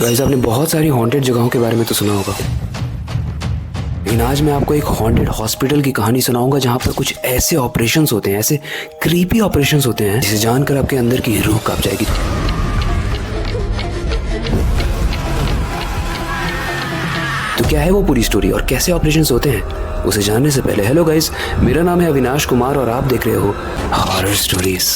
Guys आपने बहुत सारी हॉन्टेड जगहों के बारे में तो सुना होगा, लेकिन आज मैं आपको एक हॉन्टेड हॉस्पिटल की कहानी सुनाऊंगा जहां पर कुछ ऐसे ऑपरेशंस होते हैं, ऐसे क्रीपी ऑपरेशंस होते हैं जिसे जानकर आपके अंदर की रूह कांप जाएगी। तो क्या है वो पूरी स्टोरी और कैसे ऑपरेशंस होते हैं, उसे जानने से पहले हेलो गाइस, मेरा नाम है अविनाश कुमार और आप देख रहे हो हॉरर स्टोरीज।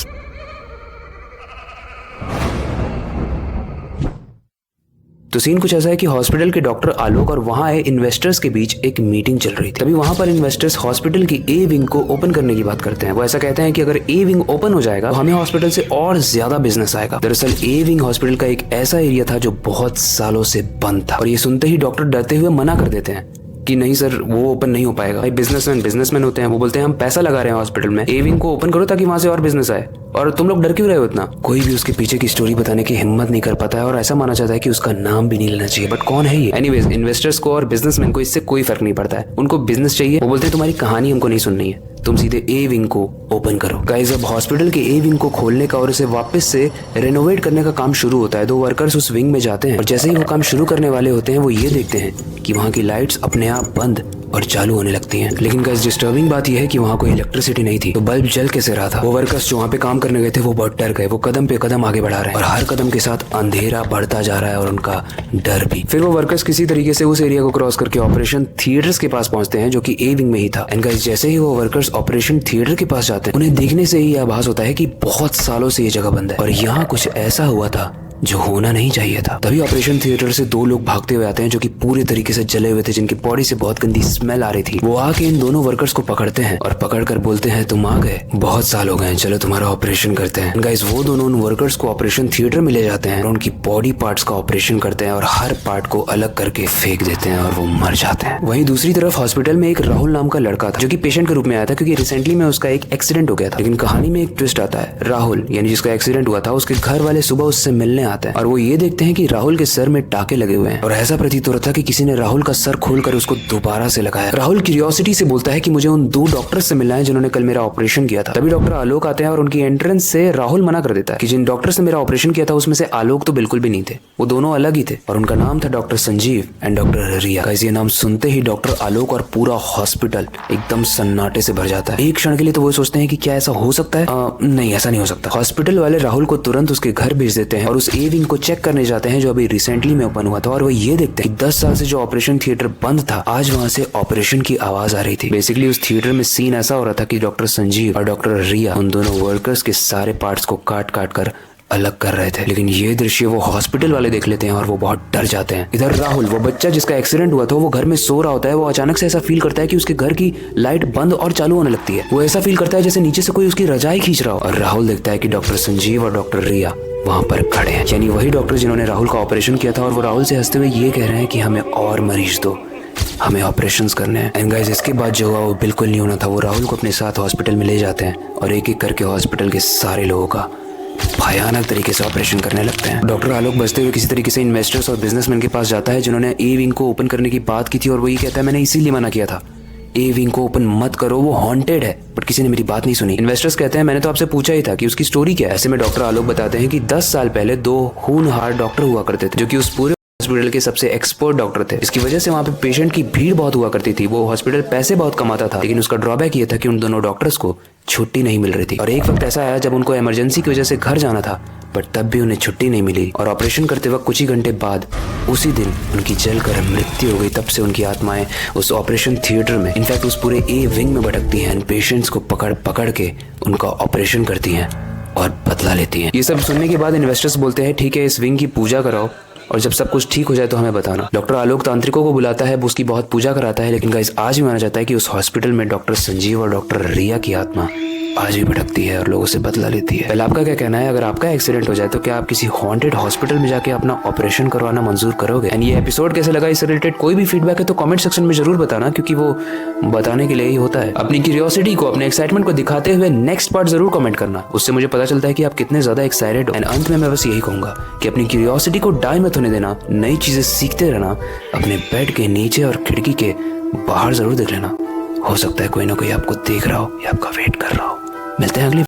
तो सीन कुछ ऐसा है कि हॉस्पिटल के डॉक्टर आलोक और वहां आए इन्वेस्टर्स के बीच एक मीटिंग चल रही थी। तभी वहां पर इन्वेस्टर्स हॉस्पिटल की ए विंग को ओपन करने की बात करते हैं। वो ऐसा कहते हैं कि अगर ए विंग ओपन हो जाएगा तो हमें हॉस्पिटल से और ज्यादा बिजनेस आएगा। दरअसल ए विंग हॉस्पिटल का एक ऐसा एरिया था जो बहुत सालों से बंद था और ये सुनते ही डॉक्टर डरते हुए मना कर देते हैं कि नहीं सर, वो ओपन नहीं हो पाएगा। भाई बिजनेसमैन होते हैं, वो बोलते हैं हम पैसा लगा रहे हैं हॉस्पिटल में, ए विंग को ओपन करो ताकि वहां से और बिजनेस आए, और तुम लोग डर क्यों रहे हो इतना। कोई भी उसके पीछे की स्टोरी बताने की हिम्मत नहीं कर पाता है और ऐसा माना जाता है कि उसका नाम भी नहीं लेना चाहिए। बट कौन है ये? एनीवेज, इन्वेस्टर्स को और बिजनेसमैन को इससे कोई फर्क नहीं पड़ता है, उनको बिजनेस चाहिए। वो बोलते हैं तुम्हारी कहानी हमको नहीं सुननी है, तुम सीधे ए विंग को ओपन करो। गाइस अब हॉस्पिटल के ए विंग को खोलने का और उसे वापस से रेनोवेट करने का काम शुरू होता है। 2 वर्कर्स उस विंग में जाते हैं और जैसे ही वो काम शुरू करने वाले होते हैं वो ये देखते हैं कि वहाँ की लाइट्स अपने आप बंद और चालू होने लगती हैं। लेकिन गाइस डिस्टर्बिंग बात यह है कि वहाँ कोई इलेक्ट्रिसिटी नहीं थी, तो बल्ब जल कैसे रहा था। वो वर्कर्स जो वहाँ पे काम करने गए थे वो बहुत डर गए। वो कदम पे कदम आगे बढ़ा रहे हैं और हर कदम के साथ अंधेरा बढ़ता जा रहा है और उनका डर भी। फिर वो वर्कर्स किसी तरीके से उस एरिया को क्रॉस करके ऑपरेशन थिएटर्स के पास पहुंचते हैं जो कि ए विंग में ही था। एंड गाइस जैसे ही वो वर्कर्स ऑपरेशन थिएटर के पास जाते हैं उन्हें देखने से ही आभास होता है कि बहुत सालों से ये जगह बंद है और यहाँ कुछ ऐसा हुआ था जो होना नहीं चाहिए था। तभी ऑपरेशन थिएटर से 2 लोग भागते हुए आते हैं जो कि पूरे तरीके से जले हुए थे, जिनकी बॉडी से बहुत गंदी स्मेल आ रही थी। वो आके इन दोनों वर्कर्स को पकड़ते हैं और पकड़कर बोलते हैं तुम आ गए, बहुत साल हो गए, चलो तुम्हारा ऑपरेशन करते हैं। गाइस वो दोनों उन वर्कर्स को ऑपरेशन थिएटर में ले जाते हैं और उनकी बॉडी पार्ट्स का ऑपरेशन करते हैं और हर पार्ट को अलग करके फेंक देते हैं और वो मर जाते हैं। वहीं दूसरी तरफ हॉस्पिटल में एक राहुल नाम का लड़का था जो कि पेशेंट के रूप में आया था क्योंकि रिसेंटली में उसका एक एक्सीडेंट हो गया था। लेकिन कहानी में एक ट्विस्ट आता है। राहुल यानी जिसका एक्सीडेंट हुआ था, उसके घर वाले सुबह उससे मिलने आते हैं और वो ये देखते हैं कि राहुल के सर में टाके लगे हुए हैं और ऐसा प्रतीत हो रहा था कि किसी ने राहुल का सर खोलकर उसको दोबारा से लगाया। राहुल क्यूरियोसिटी से बोलता है कि मुझे उन 2 डॉक्टर्स से मिलना है जिन्होंने कल मेरा ऑपरेशन किया था। तभी डॉक्टर आलोक आते हैं और उनकी एंट्रेंस से राहुल मना कर देता है कि जिन डॉक्टर से मेरा ऑपरेशन किया था उसमें से आलोक तो बिल्कुल भी नहीं थे, वो दोनों अलग ही थे और उनका नाम था doctor Sanjeev and doctor Riya. Guys ये नाम सुनते ही डॉक्टर आलोक और पूरा हॉस्पिटल एकदम सन्नाटे से भर जाता है। एक क्षण के लिए तो वो सोचते हैं कि क्या ऐसा हो सकता है, नहीं ऐसा नहीं हो सकता। हॉस्पिटल वाले राहुल को तुरंत उसके घर भेज देते हैं और उस ए विंग को चेक करने जाते हैं जो अभी रिसेंटली में ओपन हुआ था और वो ये देखते हैं कि 10 साल से जो ऑपरेशन थिएटर बंद था आज वहां से ऑपरेशन की आवाज आ रही थी। बेसिकली उस थिएटर में सीन ऐसा हो रहा था कि डॉक्टर संजीव और डॉक्टर रिया उन दोनों वर्कर्स के सारे पार्ट्स को काट काट कर अलग कर रहे थे। लेकिन ये दृश्य वो हॉस्पिटल वाले देख लेते हैं और वो बहुत डर जाते हैं। इधर राहुल, वो बच्चा जिसका एक्सीडेंट हुआ था, वो घर में सो रहा होता है। वो अचानक से ऐसा फील करता है कि उसके घर की लाइट बंद और चालू होने लगती है। वो ऐसा फील करता है जैसे नीचे से कोई उसकी रजाई खींच रहा हो और राहुल देखता है कि डॉक्टर संजीव और डॉक्टर रिया वहां पर खड़े हैं, यानी वही डॉक्टर जिन्होंने राहुल का ऑपरेशन किया था। और वो राहुल से हंसते हुए ये कह रहे हैं कि हमें और मरीज दो, हमें ऑपरेशंस करने हैं। एंड गाइस इसके बाद जो हुआ वो बिल्कुल नहीं होना था। वो राहुल को अपने साथ हॉस्पिटल में ले जाते हैं और एक एक करके हॉस्पिटल के सारे लोगों का भयानक तरीके से ऑपरेशन करने लगते हैं। डॉक्टर आलोक बचते हुए किसी तरीके से इन्वेस्टर्स और बिजनेसमैन के पास जाता है जिन्होंने ए विंग को ओपन करने की बात की थी और वो ये कहता है मैंने इसीलिए मना किया था, ए विंग को ओपन मत करो, वो हॉन्टेड है। बट किसी ने मेरी बात नहीं सुनी। इन्वेस्टर्स कहते हैं मैंने तो आपसे पूछा ही था कि उसकी स्टोरी क्या है। ऐसे में डॉक्टर आलोक बताते हैं कि 10 साल पहले 2 होनहार डॉक्टर हुआ करते थे जो कि उस पूरे हॉस्पिटल के सबसे एक्सपर्ट डॉक्टर थे। इसकी वजह से वहाँ पे पेशेंट की भीड़ बहुत हुआ करती थी। वो हॉस्पिटल पैसे बहुत कमाता था, लेकिन उसका ड्रॉबैक ये था कि उन दोनों डॉक्टर्स को छुट्टी नहीं मिल रही थी। और एक वक्त ऐसा आया जब उनको इमरजेंसी की वजह से घर जाना था, बट तब भी उन्हें छुट्टी नहीं मिली और ऑपरेशन करते वक्त कुछ ही घंटे बाद उसी दिन उनकी जलकर मृत्यु हो गई। तब से उनकी आत्माएं उस ऑपरेशन थिएटर में, इनफैक्ट उस पूरे ए विंग में भटकती हैं, पेशेंट्स को पकड़ पकड़ के उनका ऑपरेशन करती हैं और बदला लेती हैं। ये सब सुनने के बाद इन्वेस्टर्स बोलते हैं ठीक है, इस विंग की पूजा कराओ और जब सब कुछ ठीक हो जाए तो हमें बताना। डॉक्टर आलोक तांत्रिकों को बुलाता है, उसकी बहुत पूजा कराता है। लेकिन गाइस आज भी माना जाता है कि उस हॉस्पिटल में डॉक्टर संजीव और डॉक्टर रिया की आत्मा आज भी भटकती है और लोगों से बदला लेती है। पहले आपका क्या कहना है, अगर आपका एक्सीडेंट हो जाए तो क्या आप किसी हॉन्टेड हॉस्पिटल में जाके अपना ऑपरेशन करवाना मंजूर करोगे? एंड ये एपिसोड कैसे लगा, इससे रिलेटेड कोई भी फीडबैक है तो कमेंट सेक्शन में जरूर बताना, क्योंकि वो बताने के लिए ही होता है। अपनी क्यूरियोसिटी को, अपने एक्साइटमेंट को दिखाते हुए नेक्स्ट पार्ट जरूर कमेंट करना, उससे मुझे पता चलता है कि आप कितने ज्यादा एक्साइटेड हो। एंड अंत में मैं बस यही कहूंगा कि अपनी क्यूरियोसिटी को डाई मत होने देना, नई चीजें सीखते रहना, अपने बेड के नीचे और खिड़की के बाहर जरूर देख लेना। हो सकता है कोई ना कोई आपको देख रहा हो या आपका वेट कर रहा हो। मिलते हैं अगली